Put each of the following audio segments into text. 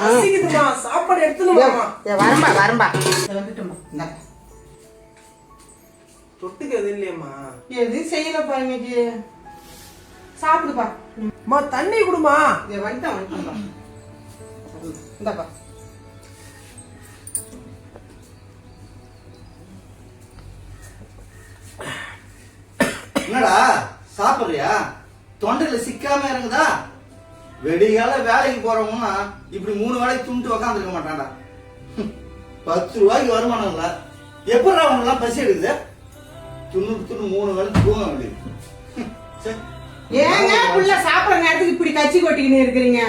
பசிக்குதுமா, சாப்பாடு எடுத்துனுமாமா. வரம்பா தொட்டுக்கு எது இல்லையம்மா? எதுவும் செய்யலப்பா இன்னைக்கு. சாப்பிடுப்பா. அம்மா தண்ணி குடுமா. வந்துட்டேன்ப்பா. இந்தாப்பா. என்னடா சாப்பிடுறியா? தொண்டையில சிக்காம இறங்குதா? வெடிகால வேலைக்கு போறவங்கன்னா இப்படி 3 வேலைக்கு துண்டு உக்காந்துருக்க மாட்டான்டா. 10 ரூபாய்க்கு வருமானம் இல்ல. எப்படா அவங்கெல்லாம் பசி எடுக்குது? துண்ணு 3 வேலைக்கு தூங்க வேண்டியது. ஏங்க புள்ள சாப்பிடுற நேரத்துக்கு இப்படி கச்சி கொட்டிக்கின்னு இருக்கிறீங்க?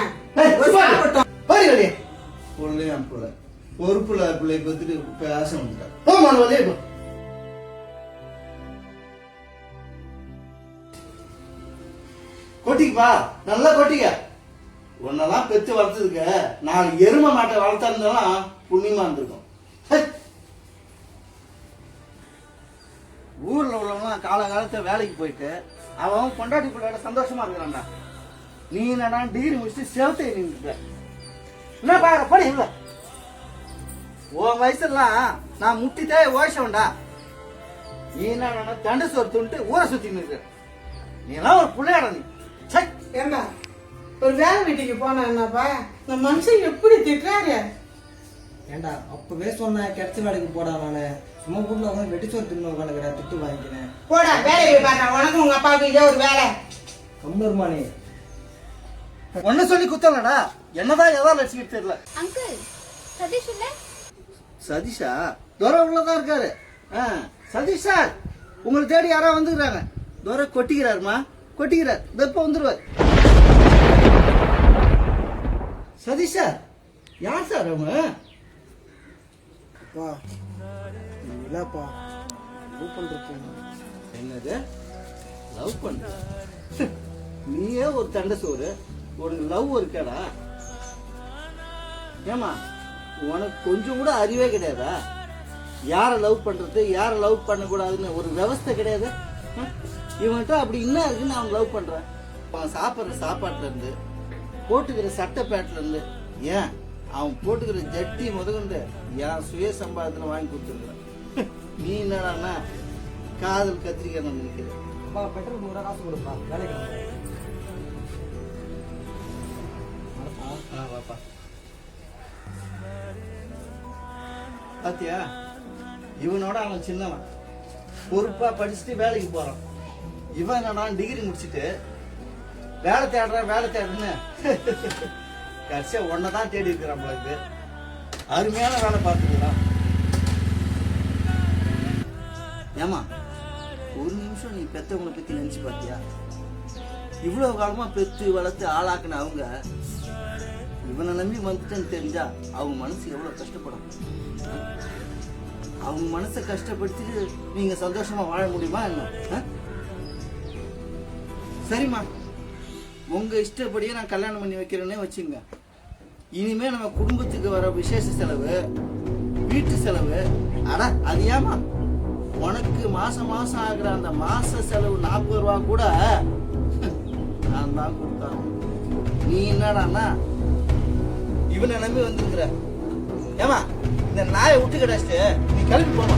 பொறுப்புல பிள்ளை பத்துட்டு பேச வந்துட்டா. போமா வழியே போ. கொட்டிக்குப்பா, நல்லா கொட்டிக்க. உன்னெல்லாம் பெத்து வளர்த்ததுக்கு 4 எருமை மாட்டை வளர்த்தா இருந்தாலும் புண்ணியமா இருந்திருக்கும். ஊர்ல உள்ளவங்களாம் காலகாலத்துல வேலைக்கு போயிட்டு அவன் பொண்டாட்டி பிள்ளையோட சந்தோஷமா இருக்கிறான்டா. நீ என்னடா டிகிரி முடிச்சுட்டு செவத்தை நின்றுட்ட. என்ன பாக்குற படி இல்ல. உன் வயசுலாம் நான் முட்டிட்டே ஓய்ச்சவன்டா. நீ என்ன தண்டு சோறு துண்டு ஊரை சுத்தி நிற்க. நீ எல்லாம் ஒரு பிள்ளையாடா நீ. ஏண்டா ஒரு வேலை வீட்டுக்கு போனா என்னப்பா? இந்த மனுஷன் எப்படி திட்டுறாரு? ஏண்டா அப்பவே சொன்ன கிடைச்ச வேலைக்கு போடா. நானு சும்மா வீட்டுல உட்காந்து வெட்டி சோறு தின்னு உட்காந்துக்கிறேன். திட்டு வாங்கிக்கிறேன். போடா வேலையை பாரு. உனக்கு உங்க அப்பாவுக்கு இதே ஒரு வேலை. கம்முருமா நீ. ஒன்ன சொல்லி குத்தலடா. என்னதான் எதா லட்சிக்கிட்டு தெரியல. அங்கிள் சதீஷ் இல்ல? சதீஷா துரை உள்ளதான் இருக்காரு. சதீஷ் சார் உங்களை தேடி யாரா வந்துக்கிறாங்க. துரை கொட்டிக்கிறாருமா, கொட்டிக்கிறார். இப்ப வந்துருவார். சதீஷ் சார் யார் சார் அவங்க? அப்பா இல்லப்பா லவ் பண்றேன். என்னது லவ் பண்ற? நீயே ஒரு தண்டை சோறு, ஒரு லவ் இருக்காடா? ஏமா உனக்கு கொஞ்சம் கூட அறிவே கிடையாதா? யார லவ் பண்றது, யார லவ் பண்ண கூடாதுன்னு ஒரு விவஸ்தை கிடையாது. இவன்கிட்ட அப்படி என்ன இருக்குன்னு அவன் லவ் பண்றான். அவன் சாப்பிட்ற சாப்பாட்டுல இருந்து, போட்டுக்கிற சட்டை பேட்ல இருந்து, ஏன் அவன் போட்டுக்கிற ஜட்டி முதல்கொண்டு என் சுய சம்பாதத்துல வாங்கி கொடுத்துருக்கான். நீ என்னடான்னா காதல் கத்திரிக்காய் நினைக்கிற. அப்பா பெட்ரோல் 100 காசு கொடுப்பா. வேலைக்கு வாப்பா. பாத்தியா, இவனோட அவன் சின்னவன். பொறுப்பா படிச்சுட்டு வேலைக்கு போறான். இவன் என்னடா டிகிரி முடிச்சுட்டு வேலை தேடுறேன்னு கடைசியா ஒன்னதான் தேடி இருக்கிறான். நம்மளுக்கு அருமையான வேலை பார்த்துக்கலாம். ஏமா ஒரு நிமிஷம் நீ பெத்தவங்களை பத்தி நினைச்சு பாத்தியா? இவ்வளவு காலமா பெத்து வளர்த்து ஆளாக்குன அவங்க இவனை நம்பி வந்துட்டேன்னு தெரிஞ்சா அவங்க மனசு எவ்வளவு கஷ்டப்படும். அவங்க மனசை கஷ்டப்படுத்திட்டு நீங்க சந்தோஷமா வாழ முடியுமா என்ன? சரிம்மா, உங்க இஷ்டப்படியே நான் கல்யாணம் பண்ணி வைக்கிறேன்னே வச்சுங்க. இனிமே நம்ம குடும்பத்துக்கு வர விசேஷ செலவு, வீட்டு செலவு, அட அது ஏமா உனக்கு மாசம் ஆகுற அந்த மாச செலவு 40 ரூபா கூட நான் தான் கொடுத்தேன். நீ என்னடான்னா இவனை நம்பி வந்துருக்குற. ஏமா இந்த நாயை விட்டு கிடைச்சிட்டு நீ கிளம்பி போமா.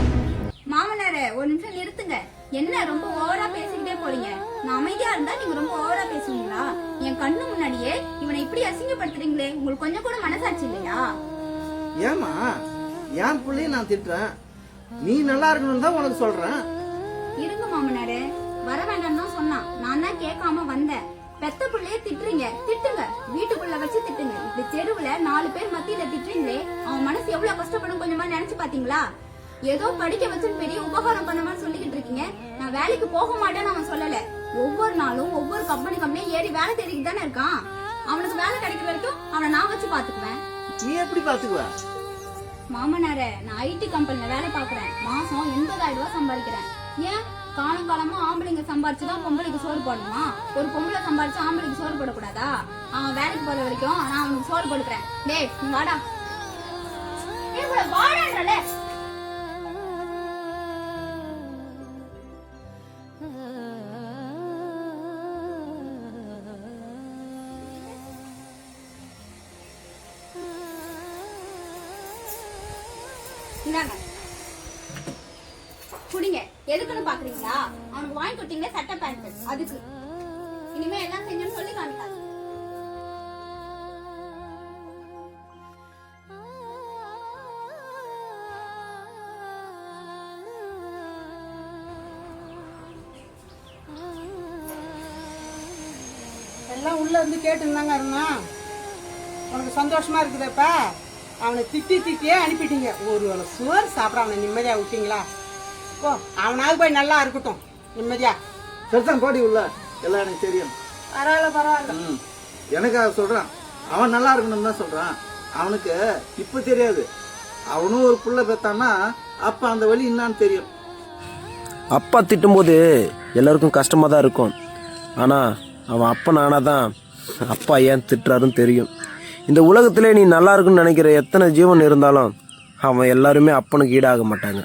மாமனாரே ஒரு நிமிஷம் நிறுத்துங்க. என்ன ரொம்ப ஓவரா பேசிக்கிட்டே போறீங்க? நான் அமைதியா இருந்தா நீங்க ரொம்ப ஓவரா பேசுவீங்களா? என் கண்ணு முன்னாடியே இவனை இப்படி அசிங்கப்படுத்துறீங்களே, உங்களுக்கு கொஞ்சம் கூட மனசாட்சி இல்லையா? ஏமா என் பிள்ளைய நான் திட்டுறேன், நீ நல்லா இருக்கணும் தான் உனக்கு சொல்றேன். இருங்க மாமனாரே, வர வேண்டாம் தான் சொன்னான். நான் தான் கேட்காம வந்தேன். பெத்த பிள்ளைய திட்டுறீங்க, திட்டுங்க, வீட்டுக்குள்ள வச்சு திட்டுங்க. இப்படி தெருவுல 4 பேர் மத்தியில திட்டுறீங்களே, அவன் மனசு எவ்வளவு கஷ்டப்படும் கொஞ்சமா நினைச்சு பாத்தீங்களா? ஏதோ படிக்க வச்சு பெரிய உபகாரம் பண்ணமான்னு சொல்லிக்கிட்டு இருக்கீங்க. நான் வேலைக்கு போக மாட்டேன்னு அவன் சொல்லல. ஒவ்வொரு நாளும் ஒவ்வொரு கம்பெனியா ஏறி வேலை தேடிக்கிட்டு தானே இருக்கான். அவனுக்கு வேலை கிடைக்கிற வரைக்கும் அவனை நான் வச்சு பாத்துக்குவேன். நீ எப்படி பாத்துக்குவ? மாமனாரே, நான் ஐடி கம்பெனில வேலை பாக்குறேன். மாசம் 80,000 ரூபாய் சம்பாதிக்கிறேன். ஏன் காலங்காலமா ஆம்பளைங்க சம்பாரிச்சுதான் பொம்பளைக்கு சோறு போடணுமா? ஒரு பொம்பளை சம்பாரிச்சு ஆம்பளைக்கு சோறு போடக்கூடாதா? அவன் வேலைக்கு போற வரைக்கும் நான் அவனுக்கு சோறு போடுக்கிறேன். டேய் நீ வாடா. வாடான்றல. இந்தாங்க குடிங்க. எதுக்குன்னு பாக்குறீங்களா? அவனுக்கு வாங்கி கொடுத்தீங்களே சட்டை பேண்ட், அதுக்கு. இனிமே எல்லாம் செஞ்சோன்னு சொல்லி காமிக்காது. எல்லாம் உள்ள இருந்து கேட்டுருந்தாங்க இருந்தான். உனக்கு சந்தோஷமா இருக்குதப்ப? அவனை திட்டியே அனுப்பிட்டீங்க. ஒரு சோறு சாப்பிட அவனை நிம்மதியா விட்டீங்களா? ஓ, அவனாவது போய் நல்லா இருக்கட்டும் நிம்மதியா. சரிதான் போடி உள்ள, எல்லாம் எனக்கு தெரியும். பரவாயில்ல. எனக்காக சொல்றான், அவன் நல்லா இருக்கணும் தான் சொல்றான். அவனுக்கு இப்ப தெரியாது, அவனும் ஒரு புள்ள பெத்தான்னா அப்ப அந்த வழி என்னான்னு தெரியும். அப்பா திட்டும்போது எல்லாருக்கும் கஷ்டமாக தான் இருக்கும். ஆனால் அவன் அப்பன் ஆனாதான் அப்பா ஏன் திட்டுறாருன்னு தெரியும். இந்த உலகத்திலே நீ நல்லா இருக்குன்னு நினைக்கிற எத்தனை ஜீவன் இருந்தாலும் அவன் எல்லாருமே அப்பனுக்கு ஈடாக மாட்டாங்க.